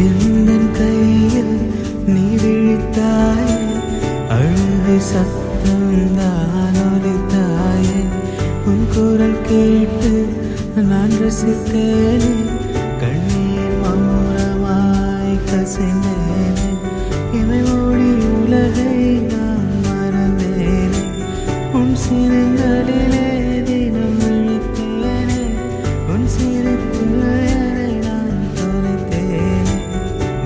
எந்தன் கையில் நீ விழித்தாயே, அழுகை சத்தம்தான் ஒலித்தாயே. உன் குரல் கேட்டு நான் ரசித்தேனே, கண்ணீர் மௌனமாய் கசிந்தேனே. இமை மூடி உலகை நான் மறந்தேனே, உன் சினங்களிலே தினம் விழித்தேனே. உன் சிரிப்புகளை நான் தொலைத்தேனே,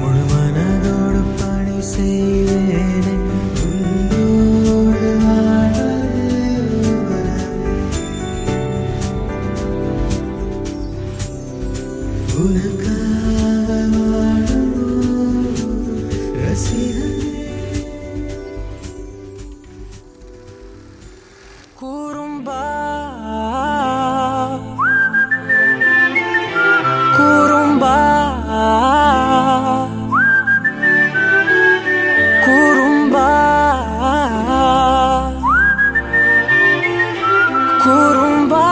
முழு மனதோடு பணி செய்வேனே. உன்னோடு உனக்காக வாழும் ரசிகனே. குறும்பா குறும்பா குறும்பா குறும்பா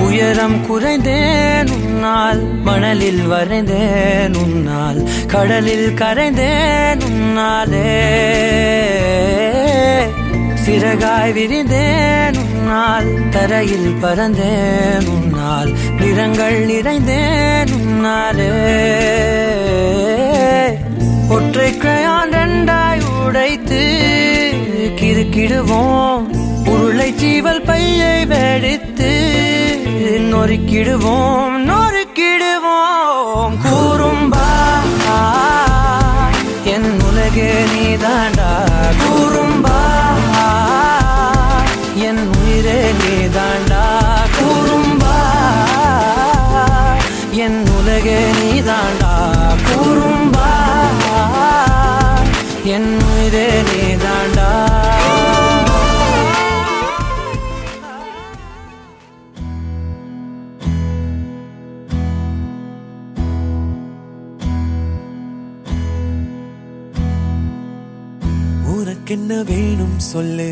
உயரம் குறைந்தேன் உன்னால், மணலில் வரைந்தேன் உன்னால், கடலில் கரைந்தேன் உன்னாலே. சிறகாய் விரிந்தேன் உன்னால், தரையில் பறந்தேன் உன்னால், நிறங்கள் நிறைந்தேன் உன்னாலே. ஒற்றை கிரையான் ரெண்டாய் உடைத்து கிறுக்கிடுவோம், உருளை சீவல் பையை வெடித்து நொறுக்கிடுவோம் நொறுக்கிடுவோம். குறும்பா என் உலகே நீதாண்டா, குறும்பா என் உயிரே நீதாண்டா, குறும்பா என் உலகே நீதாண்டா, குறும்பா என் உயிரே நீதாண்டா. உனக்கென்ன வேணும் சொல்லு,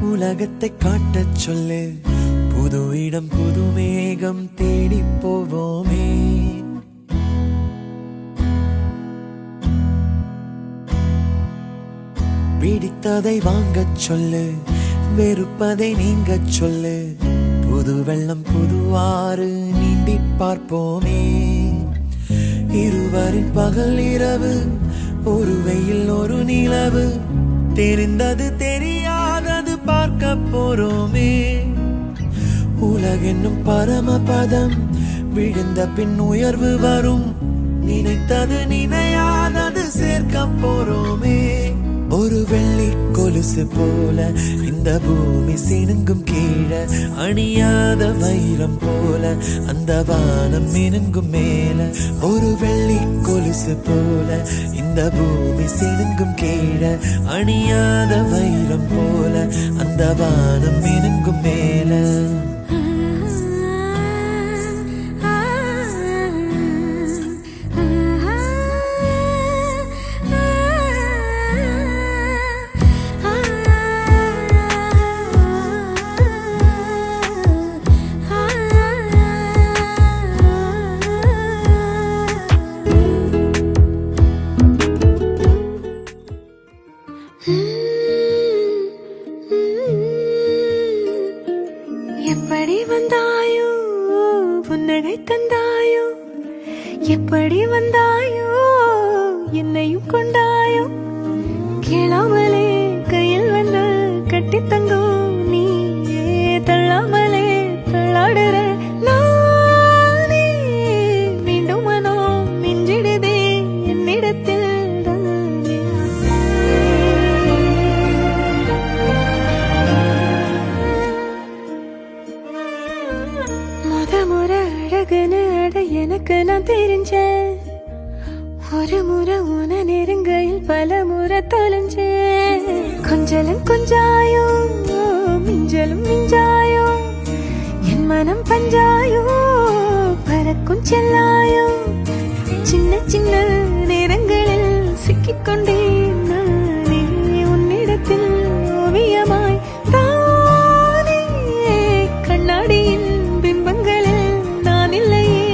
உலகத்தை காட்டச் சொல்லு. புது இடம் புது மேகம் தேடி போவோமே. பிடித்ததை வாங்கச் சொல்லு, வெறுப்பதை நீங்கச் சொல்லு. புது வெள்ளம் புது ஆறு நீந்தி பார்ப்போமே. இருவரின் பகல் இரவு, ஒரு வெயில் ஒரு நிலவு, தெரிந்தது தெரியாதது பார்க்க போறோமே. உலகென்னும் பரமபதம், விழுந்த பின் உயர்வு வரும். நினைத்தது நினையாதது சேர்க்க போறோமே. ஒரு வெள்ளி கொலுசு போல இந்த பூமி சினுங்கும் கீழே, அணியாத வைரம் போல அந்த வானம் மினுங்கும் மேல. ஒரு வெள்ளி கொலுசு போல இந்த பூமி சினுங்கும் கீழே, அணியாத வைரம் போல அந்த வானம் மினுங்கும் மேல. எப்படி வந்தாயோ புன்னகை தந்தாயோ, எப்படி வந்தாயோ என்னையும் கொண்டாயோ. கேளாமலே கையில் வந்து கட்டி தங்கோ, நீயே தள்ளாமலே தள்ளாடுற நானே. மீண்டும் மனோ மிஞ்சிடுதே என்னிடத்தில் தானே. முறை அழகுன்னு அட எனக்கு நான் தெரிஞ்சேன். ஒரு முறை உன நெருங்கையில் பல முறை தொலைஞ்சேன். கொஞ்சலும் கொஞ்சாயோ மிஞ்சலும் மிஞ்சாயோ, என் மனம் பஞ்சாயோ பறக்கும் செல்லாயோ. சின்ன சின்ன நேரங்களில் சிக்கிக்கொண்டேன் நானே உன்னிடத்தில் ஓவியமாய் தானே கண்ணாடியின் பிம்பங்களில் நான் இல்லையே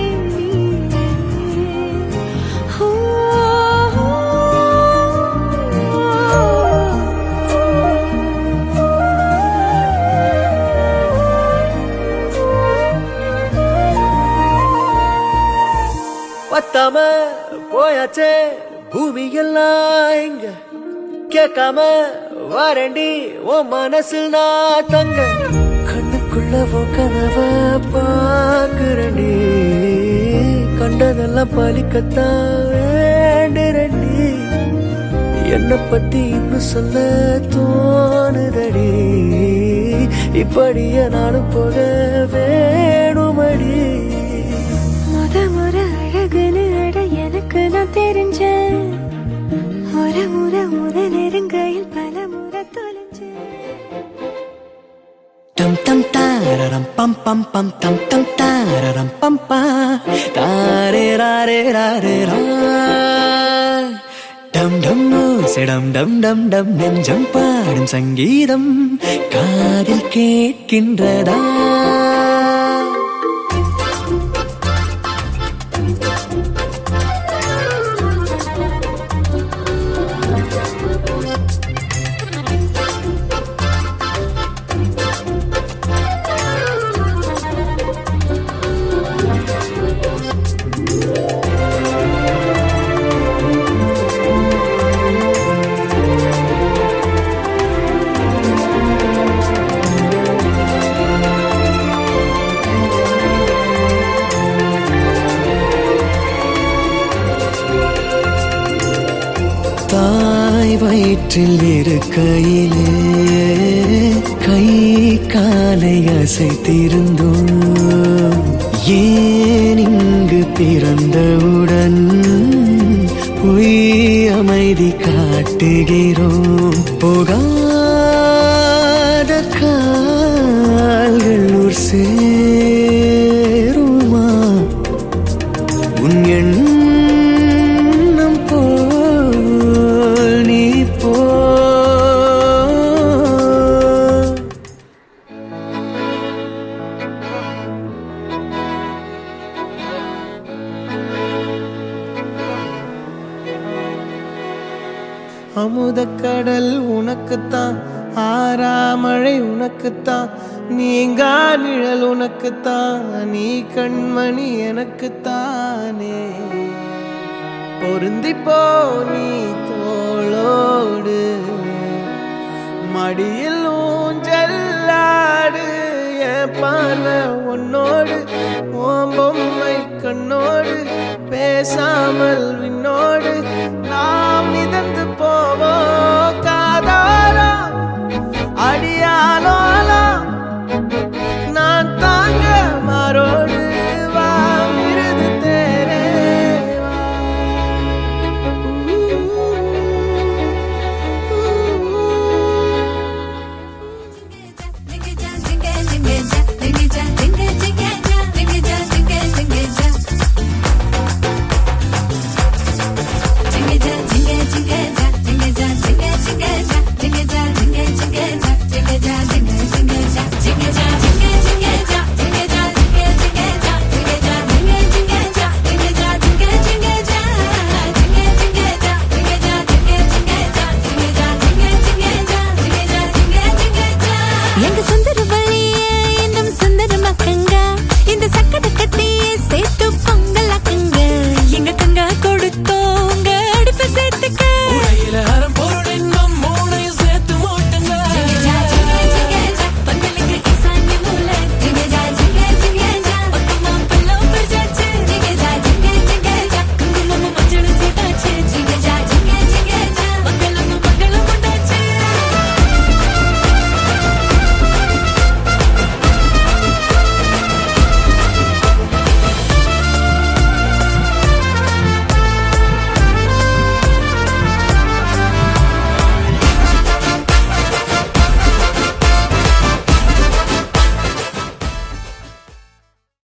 பத்தாம போயாச்சே பூமி எல்லாம் இங்க கேட்காம வாரண்டி ஓ மனசில் நான் தங்க கண்ணுக்குள்ள ஓ கனவ பாக்குறண்டி கண்டதெல்லாம் பலிக்கத்தான் வேண்டுரண்டி என்னை பத்தி இன்னும் சொல்ல தோணுதடி இப்படியே நானும் போக வேணுமடி முறை அழகுன்னு அட எனக்கு நான் தெரிஞ்சேன் ஒரு முறை நெருங்கையில் பல முறை தொலைஞ்சேன் டம் டம் தாரரம் பம் பம் பம் டம் டம் தாரரம் பம் பா தாரே ராரே ராரே ரா டம் டம் சிடம் டம் டம் டம் நெஞ்சம் பாடும் சங்கீதம் காதில் கேட்கின்றதா தாய் வயிற்றில் இருக்கையிலே கை காலை அசைத்திருந்தோம் ஏன் இங்கு பிறந்தவுடன் பொய் அமைதி காட்டுகிறோம் போகாத கால்கள் ஊர் சேருமா உன் எண்ணம் போல் நீ போ அமுதக்கடல் உனக்குத்தான் ஆறாமழை உனக்குத்தான் நீங்கா நிழல் உனக்குத்தான் நீ கண்மணி எனக்குத்தானே பொருந்திப்போ நீ தோளோடு மடியில் ஊஞ்சல்லாடு என் பார்வை உன்னோடு ஓம் பொம்மை கண்ணோடு பேசாமல்